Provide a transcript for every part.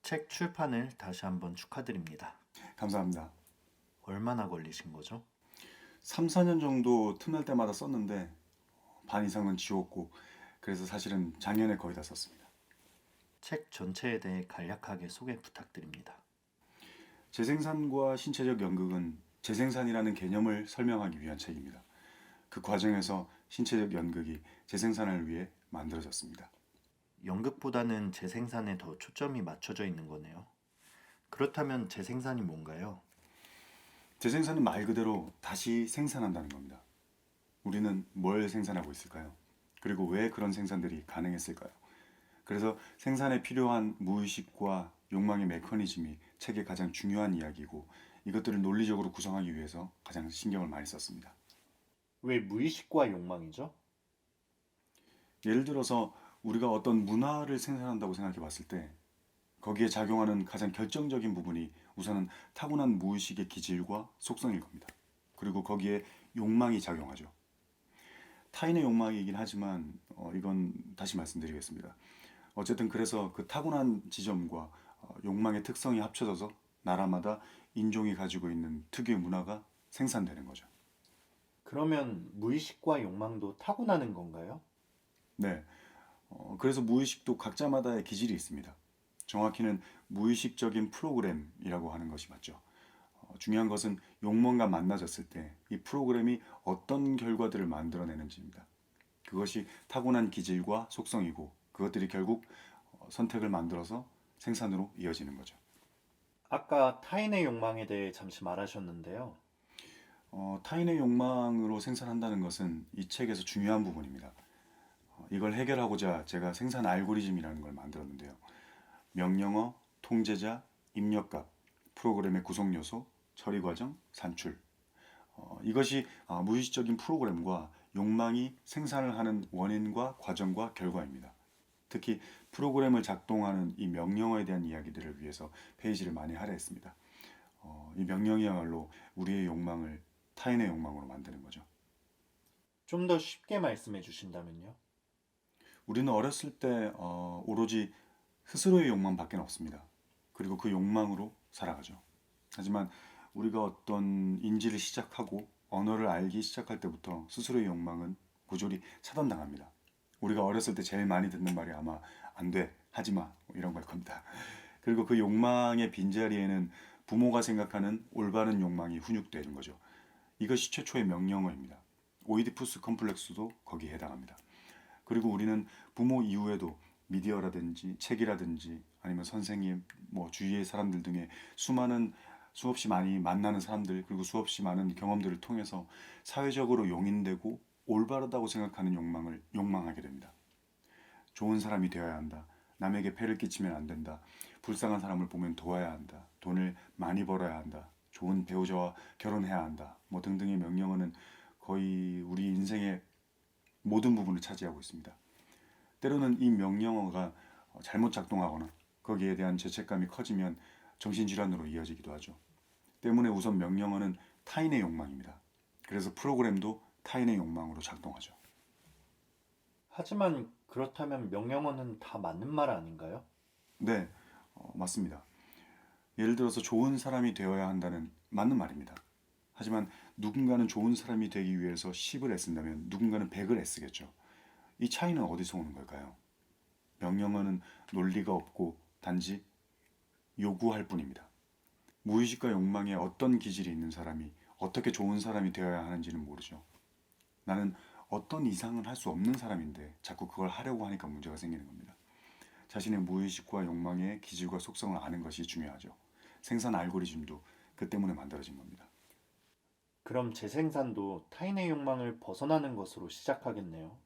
책 출판을 다시 한번 축하드립니다. 감사합니다. 얼마나 걸리신 거죠? 3, 4년 정도 틈날 때마다 썼는데 반 이상은 지웠고 그래서 사실은 작년에 거의 다 썼습니다. 책 전체에 대해 간략하게 소개 부탁드립니다. 재생산과 신체적 연극은 재생산이라는 개념을 설명하기 위한 책입니다. 그 과정에서 신체적 연극이 재생산을 위해 만들어졌습니다. 연극보다는 재생산에 더 초점이 맞춰져 있는 거네요. 그렇다면 재생산이 뭔가요? 재생산은 말 그대로 다시 생산한다는 겁니다. 우리는 뭘 생산하고 있을까요? 그리고 왜 그런 생산들이 가능했을까요? 그래서 생산에 필요한 무의식과 욕망의 메커니즘이 책의 가장 중요한 이야기고 이것들을 논리적으로 구성하기 위해서 가장 신경을 많이 썼습니다. 왜 무의식과 욕망이죠? 예를 들어서 우리가 어떤 문화를 생산한다고 생각해 봤을 때 거기에 작용하는 가장 결정적인 부분이 우선은 타고난 무의식의 기질과 속성일 겁니다. 그리고 거기에 욕망이 작용하죠. 타인의 욕망이긴 하지만 이건 다시 말씀드리겠습니다. 어쨌든 그래서 그 타고난 지점과 욕망의 특성이 합쳐져서 나라마다 인종이 가지고 있는 특유의 문화가 생산되는 거죠. 그러면 무의식과 욕망도 타고나는 건가요? 네. 그래서 무의식도 각자마다의 기질이 있습니다. 정확히는 무의식적인 프로그램이라고 하는 것이 맞죠. 중요한 것은 욕망과 만나졌을 때 이 프로그램이 어떤 결과들을 만들어내는지입니다. 그것이 타고난 기질과 속성이고 그것들이 결국 선택을 만들어서 생산으로 이어지는 거죠. 아까 타인의 욕망에 대해 잠시 말하셨는데요. 타인의 욕망으로 생산한다는 것은 이 책에서 중요한 부분입니다. 이걸 해결하고자 제가 생산 알고리즘이라는 걸 만들었는데요. 명령어, 통제자, 입력값, 프로그램의 구성 요소, 처리 과정, 산출. 이것이 무의식적인 프로그램과 욕망이 생산을 하는 원인과 과정과 결과입니다. 특히 프로그램을 작동하는 이 명령어에 대한 이야기들을 위해서 페이지를 많이 할애했습니다. 이 명령이야말로 우리의 욕망을 타인의 욕망으로 만드는 거죠. 좀 더 쉽게 말씀해 주신다면요. 우리는 어렸을 때 오로지 스스로의 욕망밖에 없습니다. 그리고 그 욕망으로 살아가죠. 하지만 우리가 어떤 인지를 시작하고 언어를 알기 시작할 때부터 스스로의 욕망은 부조리 차단당합니다. 우리가 어렸을 때 제일 많이 듣는 말이 아마 안 돼, 하지 마, 뭐 이런 걸 겁니다. 그리고 그 욕망의 빈자리에는 부모가 생각하는 올바른 욕망이 훈육되는 거죠. 이것이 최초의 명령어입니다. 오이디푸스 컴플렉스도 거기에 해당합니다. 그리고 우리는 부모 이후에도 미디어라든지 책이라든지 아니면 선생님, 뭐 주위의 사람들 등의 수없이 많이 만나는 사람들 그리고 수없이 많은 경험들을 통해서 사회적으로 용인되고 올바르다고 생각하는 욕망을 욕망하게 됩니다. 좋은 사람이 되어야 한다. 남에게 폐를 끼치면 안 된다. 불쌍한 사람을 보면 도와야 한다. 돈을 많이 벌어야 한다. 좋은 배우자와 결혼해야 한다. 뭐 등등의 명령어는 거의 우리 인생의 모든 부분을 차지하고 있습니다. 때로는 이 명령어가 잘못 작동하거나 거기에 대한 죄책감이 커지면 정신질환으로 이어지기도 하죠. 때문에 우선 명령어는 타인의 욕망입니다. 그래서 프로그램도 타인의 욕망으로 작동하죠. 하지만 그렇다면 명령어는 다 맞는 말 아닌가요? 네, 맞습니다. 예를 들어서 좋은 사람이 되어야 한다는 맞는 말입니다. 하지만 누군가는 좋은 사람이 되기 위해서 10을 애쓴다면 누군가는 100을 애쓰겠죠. 이 차이는 어디서 오는 걸까요? 명령어는 논리가 없고 단지 요구할 뿐입니다. 무의식과 욕망에 어떤 기질이 있는 사람이 어떻게 좋은 사람이 되어야 하는지는 모르죠. 나는 어떤 이상은 할 수 없는 사람인데 자꾸 그걸 하려고 하니까 문제가 생기는 겁니다. 자신의 무의식과 욕망의 기질과 속성을 아는 것이 중요하죠. 생산 알고리즘도 그 때문에 만들어진 겁니다. 그럼 재생산도 타인의 욕망을 벗어나는 것으로 시작하겠네요.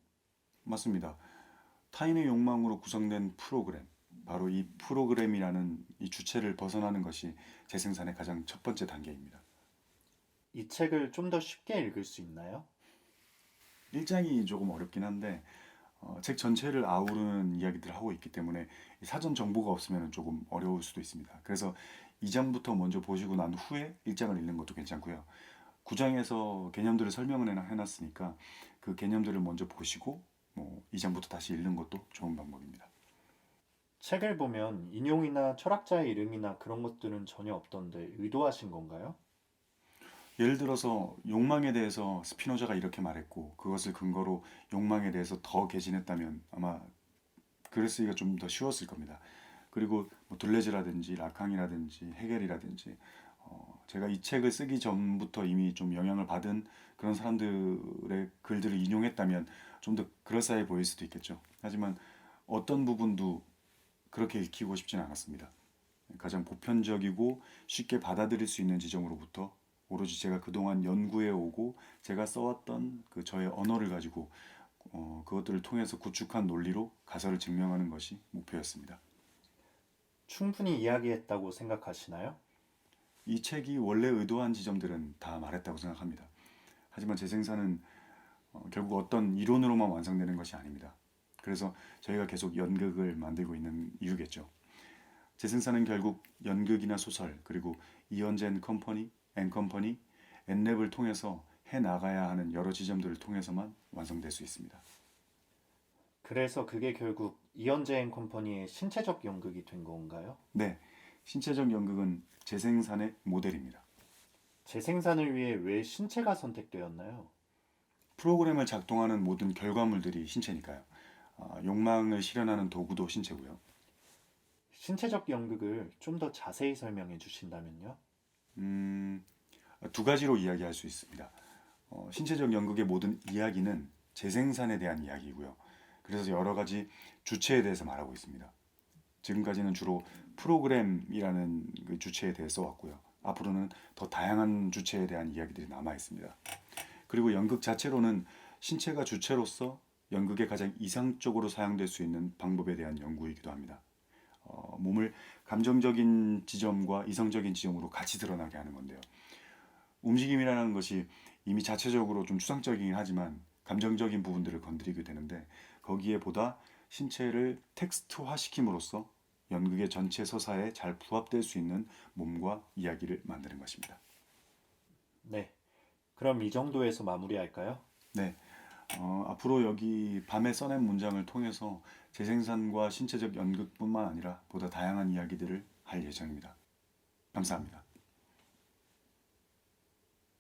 맞습니다. 타인의 욕망으로 구성된 프로그램, 바로 이 프로그램이라는 이 주체를 벗어나는 것이 재생산의 가장 첫 번째 단계입니다. 이 책을 좀 더 쉽게 읽을 수 있나요? 1장이 조금 어렵긴 한데 책 전체를 아우르는 이야기들을 하고 있기 때문에 사전 정보가 없으면 조금 어려울 수도 있습니다. 그래서 2장부터 먼저 보시고 난 후에 1장을 읽는 것도 괜찮고요. 9장에서 개념들을 설명을 해놨으니까 그 개념들을 먼저 보시고 뭐 2장부터 다시 읽는 것도 좋은 방법입니다. 책을 보면 인용이나 철학자의 이름이나 그런 것들은 전혀 없던데 의도하신 건가요? 예를 들어서 욕망에 대해서 스피노자가 이렇게 말했고 그것을 근거로 욕망에 대해서 더 개진했다면 아마 글을 쓰기가 좀 더 쉬웠을 겁니다. 그리고 뭐 둘레즈라든지 라캉이라든지 헤겔이라든지 제가 이 책을 쓰기 전부터 이미 좀 영향을 받은 그런 사람들의 글들을 인용했다면 좀 더 그럴싸해 보일 수도 있겠죠. 하지만 어떤 부분도 그렇게 읽히고 싶지는 않았습니다. 가장 보편적이고 쉽게 받아들일 수 있는 지점으로부터 오로지 제가 그동안 연구해 오고 제가 써왔던 그 저의 언어를 가지고 그것들을 통해서 구축한 논리로 가설을 증명하는 것이 목표였습니다. 충분히 이야기했다고 생각하시나요? 이 책이 원래 의도한 지점들은 다 말했다고 생각합니다. 하지만 재생산은 결국 어떤 이론으로만 완성되는 것이 아닙니다. 그래서 저희가 계속 연극을 만들고 있는 이유겠죠. 재생산은 결국 연극이나 소설 그리고 이언제 앤 컴퍼니, 앤 컴퍼니, 앤랩을 통해서 해 나가야 하는 여러 지점들을 통해서만 완성될 수 있습니다. 그래서 그게 결국 이언제 앤 컴퍼니의 신체적 연극이 된 건가요? 네, 신체적 연극은 재생산의 모델입니다. 재생산을 위해 왜 신체가 선택되었나요? 프로그램을 작동하는 모든 결과물들이 신체니까요. 욕망을 실현하는 도구도 신체고요. 신체적 연극을 좀 더 자세히 설명해 주신다면요? 음, 두 가지로 이야기할 수 있습니다. 신체적 연극의 모든 이야기는 재생산에 대한 이야기이고요. 그래서 여러 가지 주체에 대해서 말하고 있습니다. 지금까지는 주로 프로그램이라는 그 주체에 대해 써왔고요. 앞으로는 더 다양한 주체에 대한 이야기들이 남아 있습니다. 그리고 연극 자체로는 신체가 주체로서 연극에 가장 이상적으로 사용될 수 있는 방법에 대한 연구이기도 합니다. 몸을 감정적인 지점과 이성적인 지점으로 같이 드러나게 하는 건데요. 움직임이라는 것이 이미 자체적으로 좀 추상적이긴 하지만 감정적인 부분들을 건드리게 되는데 거기에 보다 신체를 텍스트화 시킴으로써 연극의 전체 서사에 잘 부합될 수 있는 몸과 이야기를 만드는 것입니다. 네. 그럼 이 정도에서 마무리할까요? 네, 앞으로 여기 밤에 써낸 문장을 통해서 재생산과 신체적 연극뿐만 아니라 보다 다양한 이야기들을 할 예정입니다. 감사합니다.